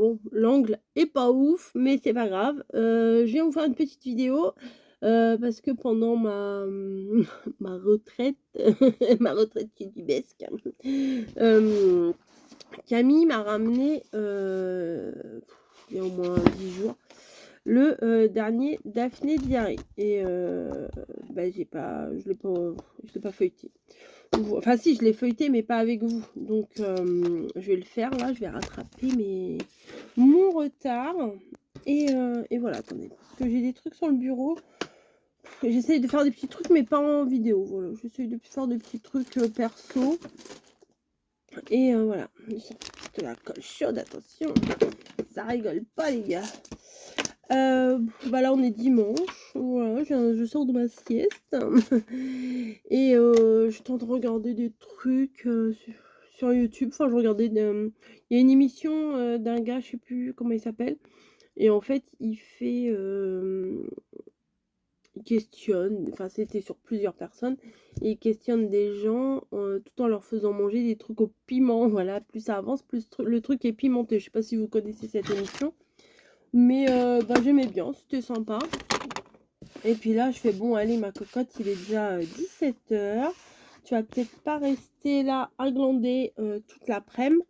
Bon, l'angle est pas ouf, mais c'est pas grave. Je viens vous faire une petite vidéo, parce que pendant ma, ma retraite, ma retraite qui est dubesque, hem, Camille m'a ramené, il y a au moins 10 jours, le, dernier Daphné Diary et bah, je l'ai pas feuilleté. Enfin si, je l'ai feuilleté, mais pas avec vous. Donc je vais le faire là, je vais rattraper mon retard et voilà, attendez, parce que j'ai des trucs sur le bureau. J'essaye de faire des petits trucs, mais pas en vidéo, voilà. J'essaye de faire des petits trucs, perso et voilà. De la colle chaude, attention, ça rigole pas les gars. Bah, là on est dimanche, voilà, je sors de ma sieste et je tente de regarder des trucs, sur YouTube. Enfin, je regardais il y a une émission, d'un gars, je sais plus comment il s'appelle et en fait, il questionne, enfin, c'était sur plusieurs personnes et il questionne des gens, tout en leur faisant manger des trucs au piment. Voilà, plus ça avance, plus le truc est pimenté. Je sais pas si vous connaissez cette émission? Mais bah, j'aimais bien, c'était sympa. Et puis là, je fais: «Bon allez ma cocotte, il est déjà, 17 h. Tu vas peut-être pas rester là à glander, toute l'après-midi.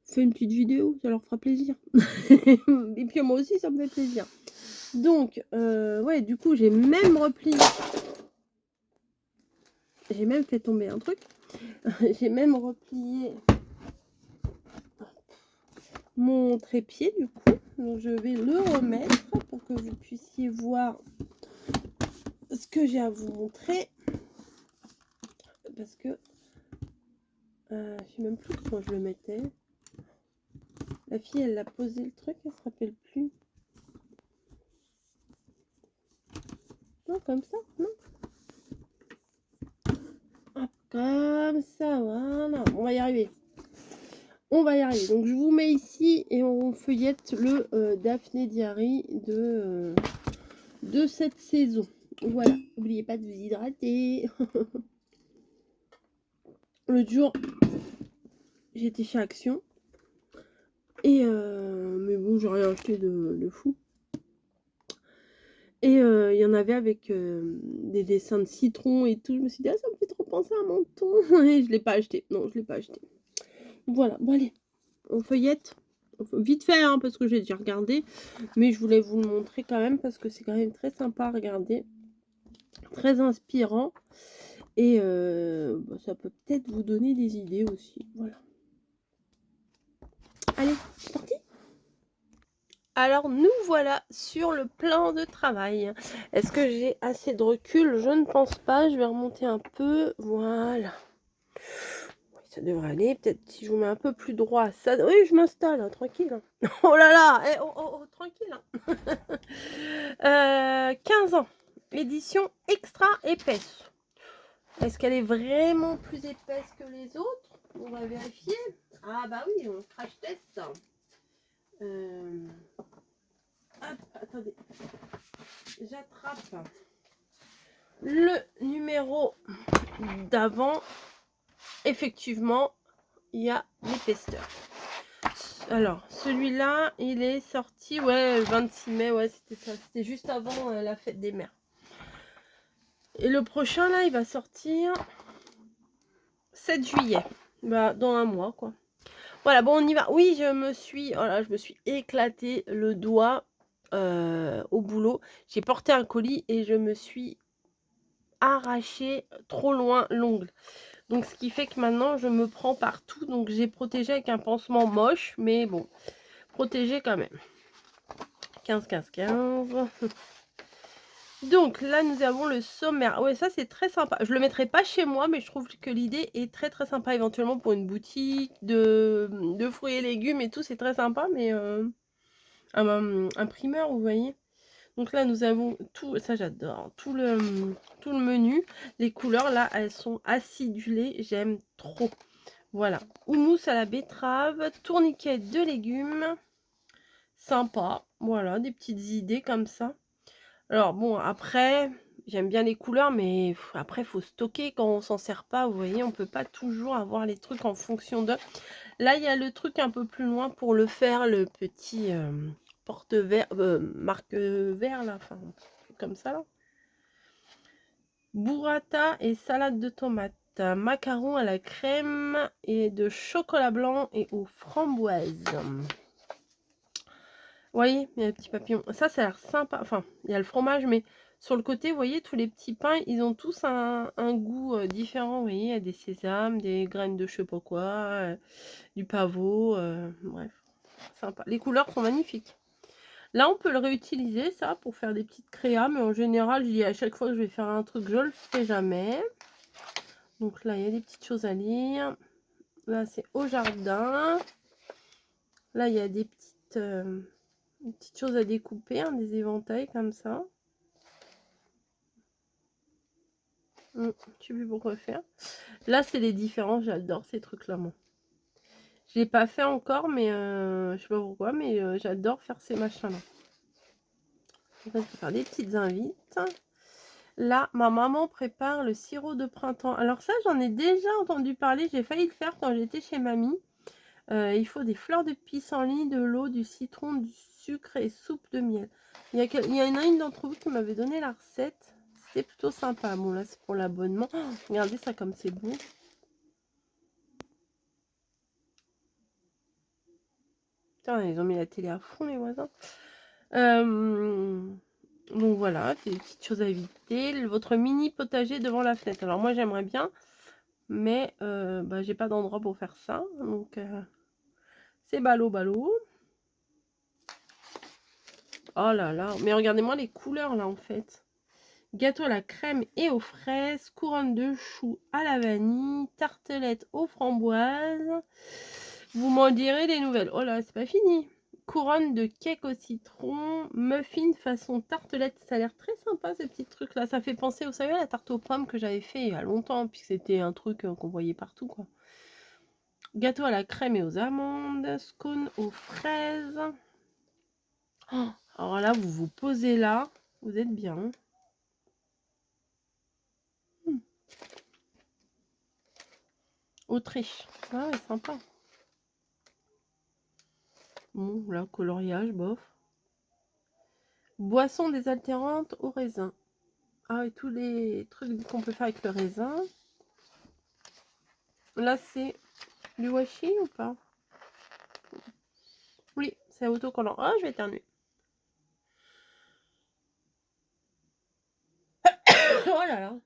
Fais une petite vidéo, ça leur fera plaisir». Et puis moi aussi, ça me fait plaisir. Donc ouais, du coup, j'ai même fait tomber un truc. J'ai même replié mon trépied du coup, donc je vais le remettre pour que vous puissiez voir ce que j'ai à vous montrer. Parce que je sais même plus comment je le mettais. La fille, elle a posé le truc, elle se rappelle plus. Non, comme ça, non. Hop, comme ça, voilà. On va y arriver. On va y arriver. Donc je vous mets ici et on feuillette le Daphné Diary de cette saison. Voilà. N'oubliez pas de vous hydrater. L'autre jour, j'étais chez Action. Et mais bon, j'ai rien acheté de fou. Et il y en avait avec des dessins de citron et tout. Je me suis dit: «Ah, ça me fait trop penser à mon ton» et je l'ai pas acheté. Non, je l'ai pas acheté. Voilà, bon allez, on feuillette. Vite fait, hein, parce que j'ai déjà regardé, mais je voulais vous le montrer quand même parce que c'est quand même très sympa à regarder, très inspirant et bah, ça peut peut-être vous donner des idées aussi, voilà. Allez, c'est parti! Alors nous voilà sur le plan de travail. Est-ce que j'ai assez de recul? Je ne pense pas. Je vais remonter un peu. Voilà. Oui, ça devrait aller. Peut-être si je vous mets un peu plus droit. Ça... Oui, je m'installe, hein, tranquille. Hein. Oh là là, tranquille. Hein. 15 ans. Édition extra épaisse. Est-ce qu'elle est vraiment plus épaisse que les autres? On va vérifier. Ah bah oui, on crash test. Hop, attendez. J'attrape le numéro d'avant. Effectivement, il y a l'épaisseur. Alors, celui-là, il est sorti, ouais, le 26 mai, ouais, c'était ça. C'était juste avant la fête des mères. Et le prochain, là, il va sortir 7 juillet. Bah, dans un mois, quoi. Voilà, bon, on y va. Oui, je me suis éclaté le doigt au boulot. J'ai porté un colis et je me suis arraché trop loin l'ongle. Donc ce qui fait que maintenant je me prends partout. Donc j'ai protégé avec un pansement moche, mais bon, protégé quand même. 15, 15, 15. Donc là nous avons le sommaire. Ouais, ça c'est très sympa. Je le mettrai pas chez moi, mais je trouve que l'idée est très très sympa. Éventuellement pour une boutique de fruits et légumes et tout, c'est très sympa. Mais un primeur, vous voyez. Donc là, nous avons tout, ça j'adore, tout le menu. Les couleurs, là, elles sont acidulées, j'aime trop. Voilà, houmous à la betterave, tourniquet de légumes, sympa. Voilà, des petites idées comme ça. Alors bon, après, J'aime bien les couleurs, mais après, il faut stocker quand on s'en sert pas. Vous voyez, on peut pas toujours avoir les trucs en fonction de... Là, il y a le truc un peu plus loin pour le faire, le petit porte-vert, marque vert, là, enfin, un truc comme ça, là. Burrata et salade de tomates. Macarons à la crème et de chocolat blanc et aux framboises. Vous voyez, il y a les petits papillons. Ça a l'air sympa. Enfin, il y a le fromage, mais sur le côté, vous voyez, tous les petits pains, ils ont tous un goût différent. Vous voyez, il y a des sésames, des graines de je sais pas quoi, du pavot. Bref, sympa. Les couleurs sont magnifiques. Là, on peut le réutiliser, ça, pour faire des petites créas. Mais en général, je dis à chaque fois que je vais faire un truc, je le fais jamais. Donc là, il y a des petites choses à lire. Là, c'est au jardin. Là, il y a des petites choses à découper, hein, des éventails comme ça. Je ne sais plus pourquoi faire. Là, c'est les différents. J'adore ces trucs-là, moi. Je ne l'ai pas fait encore, mais je sais pas pourquoi, mais j'adore faire ces machins-là. Je vais faire des petites invites. Là, ma maman prépare le sirop de printemps. Alors ça, j'en ai déjà entendu parler. J'ai failli le faire quand j'étais chez mamie. Il faut des fleurs de pissenlit, de l'eau, du citron, du sucre et soupe de miel. Il y en a une d'entre vous qui m'avait donné la recette. C'était plutôt sympa. Bon, là, c'est pour l'abonnement. Oh, regardez ça comme c'est beau. Putain, ils ont mis la télé à fond, les voisins. Donc voilà, des petites choses à éviter. Votre mini potager devant la fenêtre. Alors moi, j'aimerais bien, mais bah, j'ai pas d'endroit pour faire ça. Donc, c'est ballot. Oh là là, mais regardez-moi les couleurs là en fait. Gâteau à la crème et aux fraises, couronne de choux à la vanille, tartelette aux framboises. Vous m'en direz des nouvelles. Oh là, c'est pas fini. Couronne de cake au citron, muffin façon tartelette. Ça a l'air très sympa ce petit truc là. Ça fait penser, vous savez, à la tarte aux pommes que j'avais fait il y a longtemps, puisque c'était un truc qu'on voyait partout quoi. Gâteau à la crème et aux amandes, scone aux fraises. Oh, alors là, vous vous posez là, vous êtes bien. Autriche. Ah ouais, sympa. Bon, là, coloriage, bof. Boisson désaltérante au raisin. Ah, et tous les trucs qu'on peut faire avec le raisin. Là, c'est du washi ou pas? Oui, c'est autocollant. Ah, je vais éternuer. Oh là là.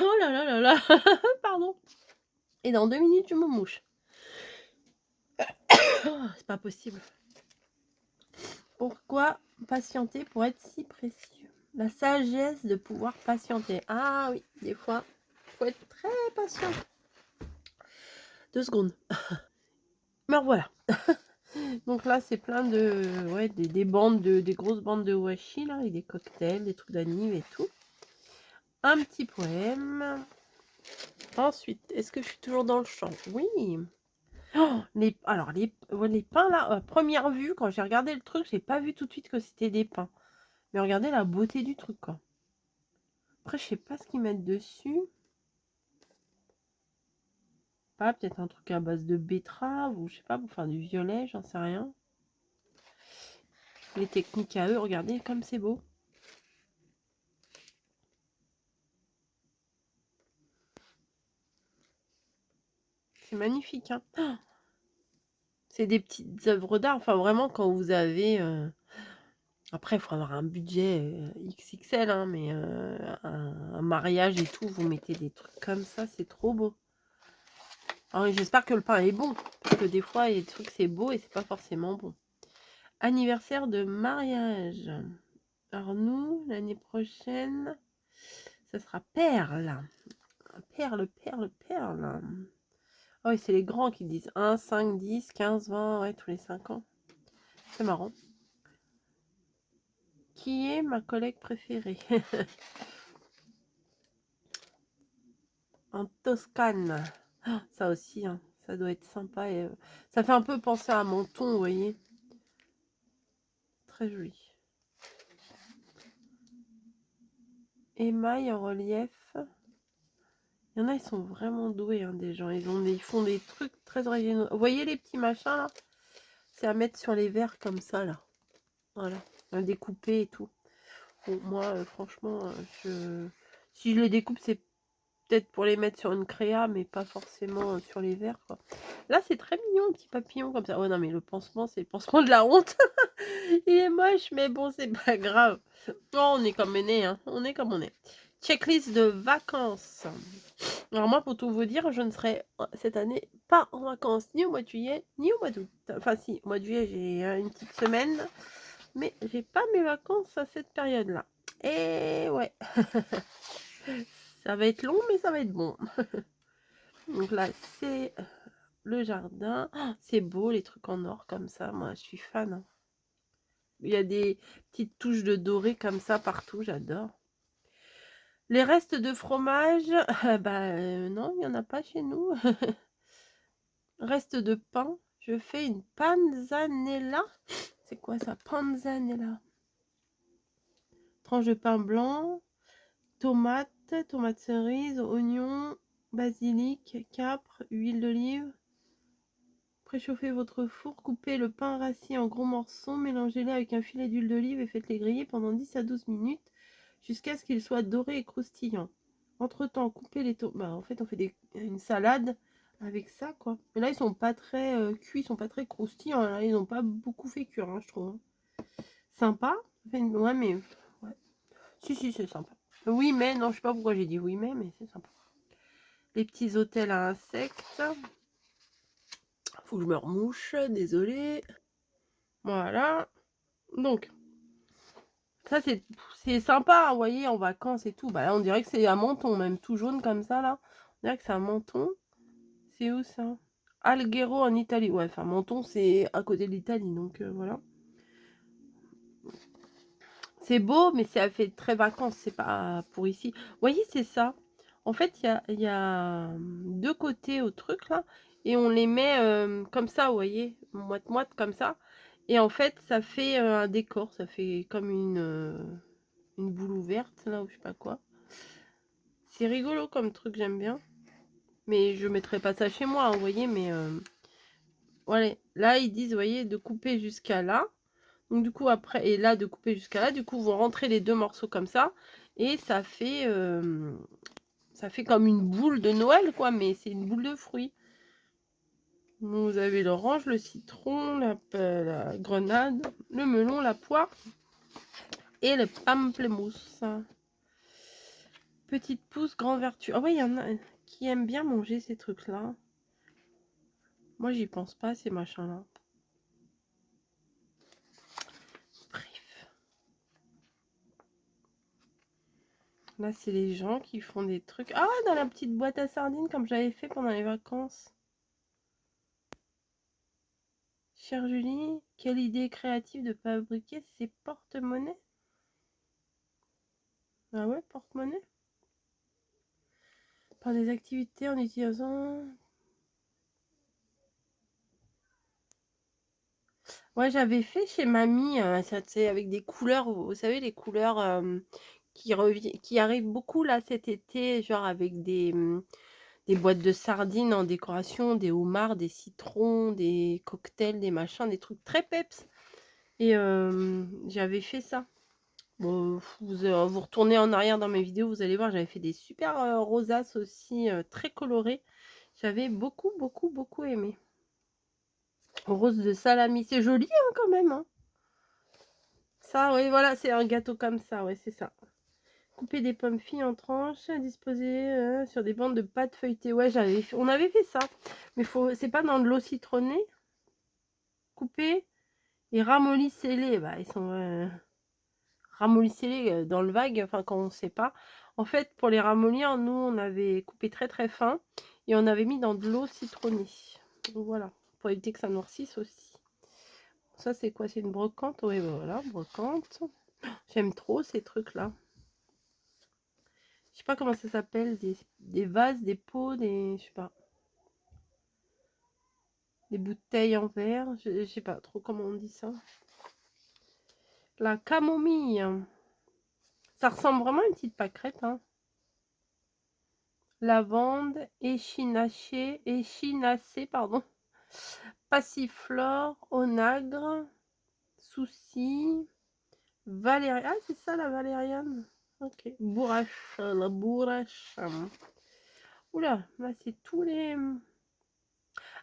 Oh là là là là. Pardon. Et dans 2 minutes, je me mouche. Oh, c'est pas possible. Pourquoi patienter pour être si précieux? La sagesse de pouvoir patienter. Ah oui, des fois, il faut être très patient. 2 secondes. Mais voilà. Donc là, c'est plein de... Ouais, des bandes, des grosses bandes de washi, là, avec des cocktails, des trucs d'anniv et tout. Un petit poème. Ensuite, est-ce que je suis toujours dans le champ? Oui. Oh, alors, les pains, là, à première vue, quand j'ai regardé le truc, j'ai pas vu tout de suite que c'était des pains. Mais regardez la beauté du truc, quoi. Après, je sais pas ce qu'ils mettent dessus. Pas, peut-être un truc à base de betterave, ou je sais pas, pour faire du violet, j'en sais rien. Les techniques à eux, regardez comme c'est beau. C'est magnifique, hein. Oh, c'est des petites œuvres d'art. Enfin, vraiment, quand vous avez... Après, il faut avoir un budget XXL, hein, mais un mariage et tout, vous mettez des trucs comme ça, c'est trop beau. Alors, j'espère que le pain est bon, parce que des fois, il y a des trucs, c'est beau et c'est pas forcément bon. Anniversaire de mariage. Alors nous, l'année prochaine, ça sera perle. Perle. Oh, et c'est les grands qui disent 1, 5, 10, 15, 20, ouais, tous les 5 ans. C'est marrant. Qui est ma collègue préférée? En Toscane. Oh, ça aussi, hein, ça doit être sympa. Et, ça fait un peu penser à Menton, vous voyez. Très joli. émail en relief. Il y en a, ils sont vraiment doués, hein, des gens. Ils font des trucs très originaux. Vous voyez les petits machins là? C'est à mettre sur les verres comme ça là. Voilà. À découper et tout. Bon, moi, franchement, si je les découpe, c'est peut-être pour les mettre sur une créa, mais pas forcément sur les verres, quoi. Là, c'est très mignon, un petit papillon comme ça. Ouais, non, mais le pansement, c'est le pansement de la honte. Il est moche, mais bon, c'est pas grave. Oh, on est comme on est, hein. On est comme on est. Checklist de vacances. Alors moi, pour tout vous dire, je ne serai cette année pas en vacances, ni au mois de juillet, ni au mois d'août. Enfin si, au mois de juillet, j'ai une petite semaine, mais j'ai pas mes vacances à cette période-là. Et ouais, ça va être long, mais ça va être bon. Donc là, c'est le jardin. Oh, c'est beau, les trucs en or comme ça. Moi, je suis fan, hein. Il y a des petites touches de doré comme ça partout, j'adore. Les restes de fromage, non, il n'y en a pas chez nous. Reste de pain, je fais une panzanella. C'est quoi ça? Panzanella. Tranche de pain blanc, tomate cerise, oignon, basilic, capre, huile d'olive. Préchauffez votre four, coupez le pain rassis en gros morceaux, mélangez-les avec un filet d'huile d'olive et faites-les griller pendant 10 à 12 minutes jusqu'à ce qu'ils soient dorés et croustillants. Entre-temps, coupez les tomates. En fait, on fait une salade avec ça, quoi. Mais là, ils sont pas très cuits, ils sont pas très croustillants. Là, ils n'ont pas beaucoup fait cuire, hein, je trouve. Sympa. Ouais, mais... Ouais. Si, c'est sympa. Oui, mais... Non, je sais pas pourquoi j'ai dit oui, mais c'est sympa. Les petits hôtels à insectes. Faut que je me remouche, désolé. Voilà. Donc, ça c'est sympa, vous voyez, en vacances et tout. Bah là, on dirait que c'est un menton, même tout jaune comme ça, là. On dirait que c'est un menton. C'est où ça? Alghero en Italie. Ouais, enfin, menton, c'est à côté de l'Italie, donc voilà. C'est beau, mais ça fait très vacances, c'est pas pour ici. Vous voyez, c'est ça. En fait, il y a deux côtés au truc, là, et on les met comme ça, vous voyez, moite-moite, comme ça. Et en fait, ça fait un décor, ça fait comme une boule ouverte, là, ou je sais pas quoi. C'est rigolo comme truc, j'aime bien. Mais je mettrai pas ça chez moi, hein, vous voyez, mais... voilà. Là, ils disent, vous voyez, de couper jusqu'à là. Donc du coup après, et là de couper jusqu'à là, du coup vous rentrez les deux morceaux comme ça, et ça fait comme une boule de Noël, quoi, mais c'est une boule de fruits. Vous avez l'orange, le citron, la grenade, le melon, la poire et le pamplemousse. Petite pousse, grande vertu. Ah ouais, il y en a qui aiment bien manger ces trucs-là. Moi j'y pense pas, ces machins-là. Bref. Là, c'est les gens qui font des trucs. Ah, dans la petite boîte à sardines, comme j'avais fait pendant les vacances. Chère Julie, quelle idée créative de fabriquer ces porte-monnaies. Ah ouais, porte-monnaie. Par des activités en utilisant... Ouais, j'avais fait chez mamie, ça, avec des couleurs, vous savez, les couleurs qui arrivent beaucoup là cet été, genre avec des boîtes de sardines en décoration, des homards, des citrons, des cocktails, des machins, des trucs très peps. Et j'avais fait ça. Bon, vous retournez en arrière dans mes vidéos, vous allez voir, j'avais fait des super rosaces aussi, très colorées. J'avais beaucoup aimé. Rose de salami, c'est joli hein, quand même. Hein. Ça, oui, voilà, c'est un gâteau comme ça, ouais, c'est ça. Couper des pommes filles en tranches, disposer sur des bandes de pâte feuilletée. Ouais, on avait fait ça. Mais c'est pas dans de l'eau citronnée. Couper et ramollissez-les. Bah, ils sont... ramollissez-les dans le vague, enfin quand on ne sait pas. En fait, pour les ramollir, nous, on avait coupé très fin et on avait mis dans de l'eau citronnée. Donc voilà, pour éviter que ça noircisse aussi. Ça, c'est quoi? C'est une brocante? Oui, voilà, brocante. J'aime trop ces trucs-là. Je sais pas comment ça s'appelle, des vases, des pots, je sais pas. Des bouteilles en verre, je sais pas trop comment on dit ça. La camomille. Ça ressemble vraiment à une petite pâquerette, hein. Lavande, échinacée, pardon. Passiflore, onagre, souci, valériane. Ah, c'est ça la valériane. Ok. Bourrache, la bourrache. Oula, là c'est tous les...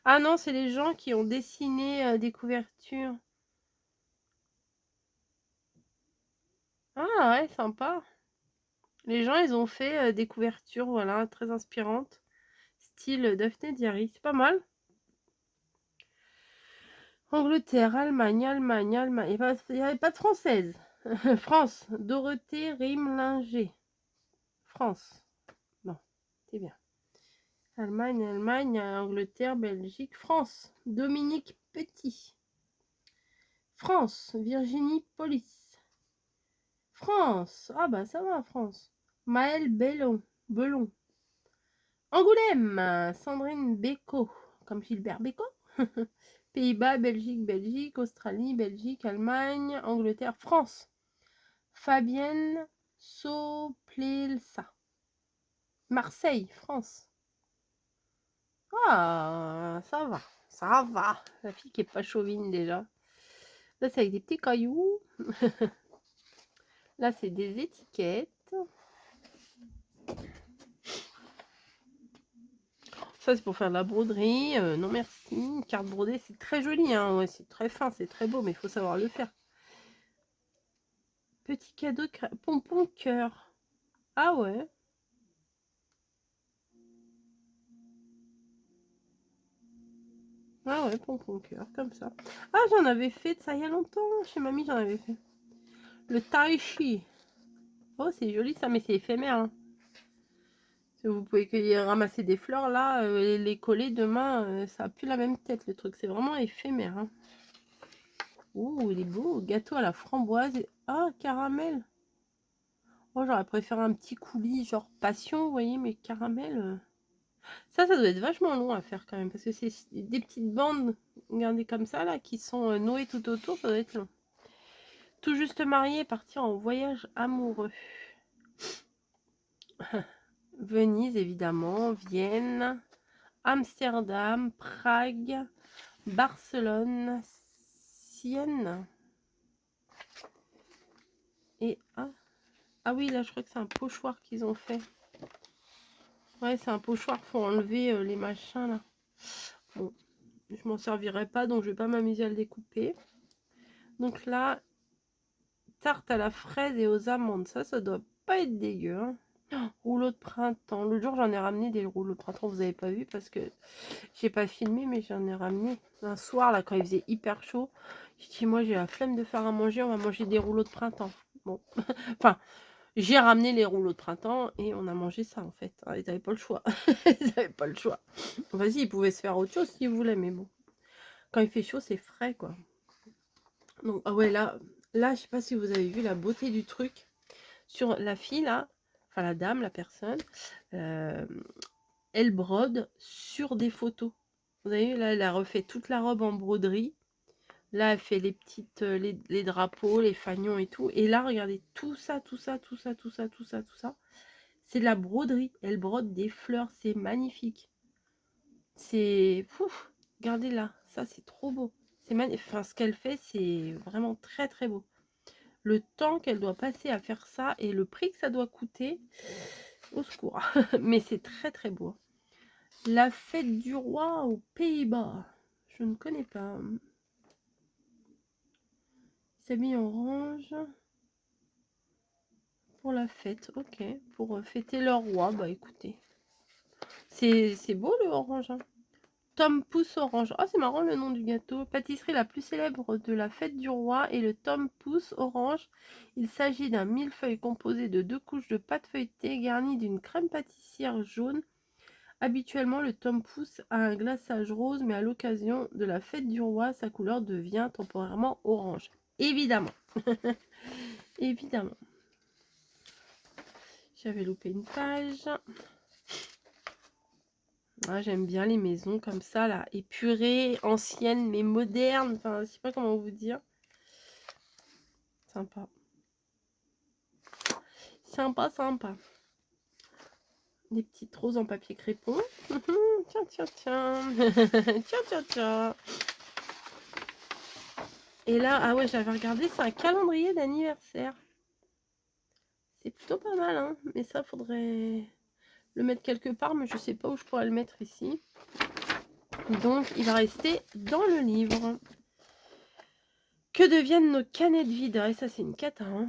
Ah non, c'est les gens qui ont dessiné des couvertures. Ah ouais, sympa. Les gens, ils ont fait des couvertures, voilà, très inspirantes. Style Daphné Diary, c'est pas mal. Angleterre, Allemagne. Il n'y avait pas de française. France, Dorothée Rimlinger. France. Non, c'est bien. Allemagne, Angleterre, Belgique, France. Dominique Petit. France, Virginie Polis. France. Ah bah ça va, France. Maëlle Belon. Angoulême, Sandrine Bécaud. Comme Gilbert Bécaud. Pays-Bas, Belgique, Australie, Belgique, Allemagne, Angleterre, France. Fabienne Soplelsa. Marseille, France. Ah, ça va, ça va. La fille qui est pas chauvine déjà. Là, c'est avec des petits cailloux. Là, c'est des étiquettes. Ça, c'est pour faire de la broderie. Non, merci. Une carte brodée, c'est très joli. Hein. Ouais, c'est très fin, c'est très beau, mais il faut savoir le faire. Petit cadeau, pompon cœur. Ah ouais. Ah ouais, pompon cœur, comme ça. Ah, j'en avais fait de ça il y a longtemps. Chez mamie, j'en avais fait. Le tai chi. Oh, c'est joli ça, mais c'est éphémère. Hein. Vous pouvez cueillir, ramasser des fleurs là, les coller demain, ça a plus la même tête le truc. C'est vraiment éphémère. Hein. Ouh, il est beau. Gâteau à la framboise. Ah, caramel. Oh, j'aurais préféré un petit coulis, genre passion, vous voyez, mais caramel. Ça doit être vachement long à faire quand même, parce que c'est des petites bandes, regardez comme ça, là, qui sont nouées tout autour, ça doit être long. Tout juste marié, partir en voyage amoureux. Venise, évidemment, Vienne, Amsterdam, Prague, Barcelone, Sienne. Et ah oui, là, je crois que c'est un pochoir qu'ils ont fait. Ouais, c'est un pochoir, faut enlever les machins, là. Bon, je m'en servirai pas, donc je vais pas m'amuser à le découper. Donc là, tarte à la fraise et aux amandes, ça doit pas être dégueu. Hein. Oh, rouleau de printemps. L'autre jour, j'en ai ramené des rouleaux de printemps, vous avez pas vu parce que j'ai pas filmé, mais j'en ai ramené un soir là quand il faisait hyper chaud. J'ai dit, moi j'ai la flemme de faire à manger, on va manger des rouleaux de printemps. Bon, enfin, j'ai ramené les rouleaux de printemps et on a mangé ça en fait. Ils n'avaient pas le choix. Ils n'avaient pas le choix. Vas-y, ils pouvaient se faire autre chose s'ils voulaient, mais bon. Quand il fait chaud, c'est frais quoi. Donc, ah ouais, là, je sais pas si vous avez vu la beauté du truc. Sur la fille là, enfin la dame, la personne, elle brode sur des photos. Vous avez vu là, elle a refait toute la robe en broderie. Là, elle fait les petites, les drapeaux, les fanions et tout. Et là, regardez, tout ça. C'est de la broderie. Elle brode des fleurs, c'est magnifique. C'est... Regardez là, ça c'est trop beau. C'est magnifique. Enfin, ce qu'elle fait, c'est vraiment très très beau. Le temps qu'elle doit passer à faire ça et le prix que ça doit coûter, au secours. Mais c'est très très beau. La fête du roi aux Pays-Bas. Je ne connais pas. Il s'habille en orange. Pour la fête, ok. Pour fêter leur roi, bah écoutez. C'est beau le orange. Hein. Tom Pouce Orange. Oh, c'est marrant le nom du gâteau. Pâtisserie la plus célèbre de la fête du roi est le Tom Pouce Orange. Il s'agit d'un millefeuille composé de 2 couches de pâte feuilletée garnie d'une crème pâtissière jaune. Habituellement, le Tom Pouce a un glaçage rose, mais à l'occasion de la fête du roi, sa couleur devient temporairement orange. Évidemment. Évidemment. J'avais loupé une page. Ah, j'aime bien les maisons comme ça, là, épurées, anciennes, mais modernes. Enfin, je sais pas comment vous dire. Sympa. Sympa, sympa. Des petites roses en papier crépon. Tiens, tiens, tiens. Tiens, tiens, tiens. Et là, ah ouais, j'avais regardé, c'est un calendrier d'anniversaire. C'est plutôt pas mal, hein. Mais ça, faudrait le mettre quelque part, mais je sais pas où je pourrais le mettre ici. Donc, il va rester dans le livre. Que deviennent nos canettes vides? Et ça, c'est une cata, hein.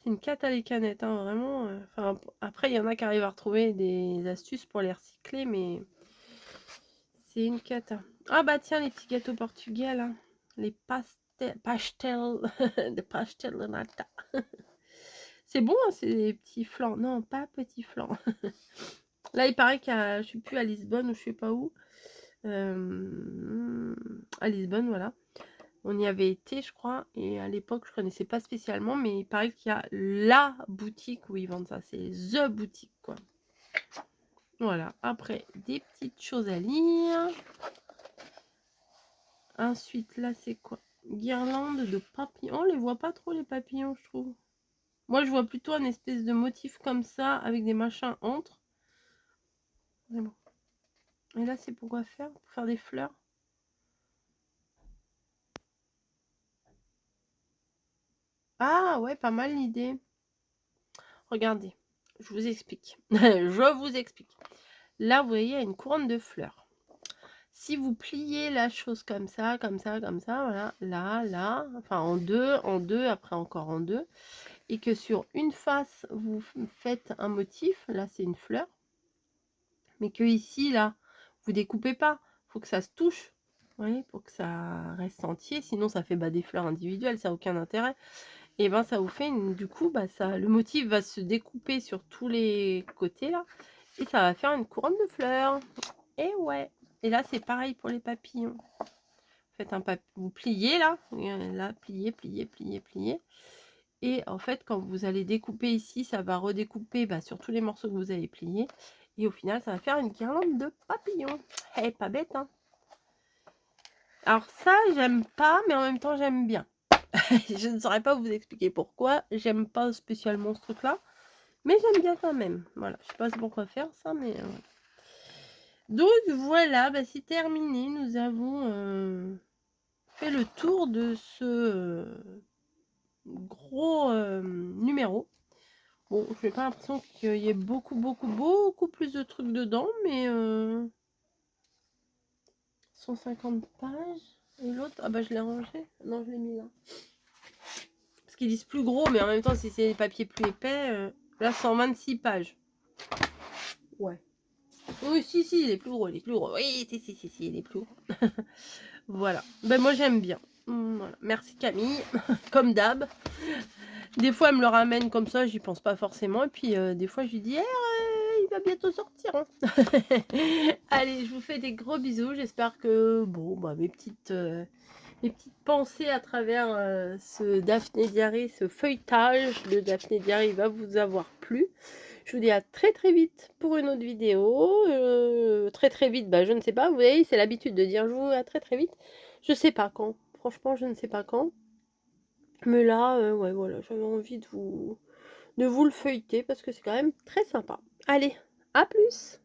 C'est une cata les canettes, hein, vraiment. Enfin, après, il y en a qui arrivent à retrouver des astuces pour les recycler, mais c'est une cata. Ah bah tiens, les petits gâteaux portugais, là. Les pastel de pastel de nata. C'est bon, hein, c'est des petits flancs. Non, pas petits flancs. Là, il paraît qu'à, je sais plus, à Lisbonne ou je sais pas où. À Lisbonne, voilà. On y avait été, je crois, et à l'époque, je connaissais pas spécialement, mais il paraît qu'il y a la boutique où ils vendent ça. C'est THE boutique, quoi. Voilà. Après, des petites choses à lire. Ensuite, là, c'est quoi? Guirlande de papillons. On les voit pas trop, les papillons, je trouve. Moi, je vois plutôt un espèce de motif comme ça, avec des machins entre. Mais bon. Et là, c'est pour quoi faire? Pour faire des fleurs. Ah, ouais, pas mal l'idée. Regardez, je vous explique. Je vous explique. Là, vous voyez, il y a une couronne de fleurs. Si vous pliez la chose comme ça, voilà, là, enfin en deux, après encore en deux, et que sur une face, vous faites un motif, là c'est une fleur, mais que ici, là, vous découpez pas, faut que ça se touche, vous voyez, pour que ça reste entier, sinon ça fait des fleurs individuelles, ça n'a aucun intérêt. Et ben ça vous fait du coup, le motif va se découper sur tous les côtés là, et ça va faire une couronne de fleurs. Et ouais. Et là c'est pareil pour les papillons. Faites un vous pliez là, pliez, pliez, pliez, pliez. Et en fait quand vous allez découper ici, ça va redécouper sur tous les morceaux que vous avez pliés. Et au final ça va faire une guirlande de papillons. Eh, pas bête, hein. Alors ça j'aime pas, mais en même temps j'aime bien. Je ne saurais pas vous expliquer pourquoi. J'aime pas spécialement ce truc là, mais j'aime bien quand même. Voilà, je sais pas pourquoi faire ça, mais donc voilà, c'est terminé. Nous avons fait le tour de ce gros numéro. Bon, je n'ai pas l'impression qu'il y ait beaucoup plus de trucs dedans, mais 150 pages. Et l'autre, ah bah je l'ai rangé. Non, je l'ai mis là. Parce qu'ils disent plus gros, mais en même temps, si c'est des papiers plus épais, là 126 pages. Ouais. Oui, si, il est plus gros, Oui, si, il est plus gros. Voilà. Moi, j'aime bien. Voilà. Merci Camille, comme d'hab. Des fois, elle me le ramène comme ça, j'y pense pas forcément. Et puis, des fois, je lui dis, il va bientôt sortir. Hein. Allez, je vous fais des gros bisous. J'espère que, mes petites pensées à travers ce Daphné Diary, ce feuilletage de Daphné Diary va vous avoir plu. Je vous dis à très vite pour une autre vidéo. Très vite, je ne sais pas. Vous voyez, c'est l'habitude de dire je vous dis à très vite. Je sais pas quand. Franchement, je ne sais pas quand. Mais là, ouais, voilà, j'avais envie de vous le feuilleter parce que c'est quand même très sympa. Allez, à plus!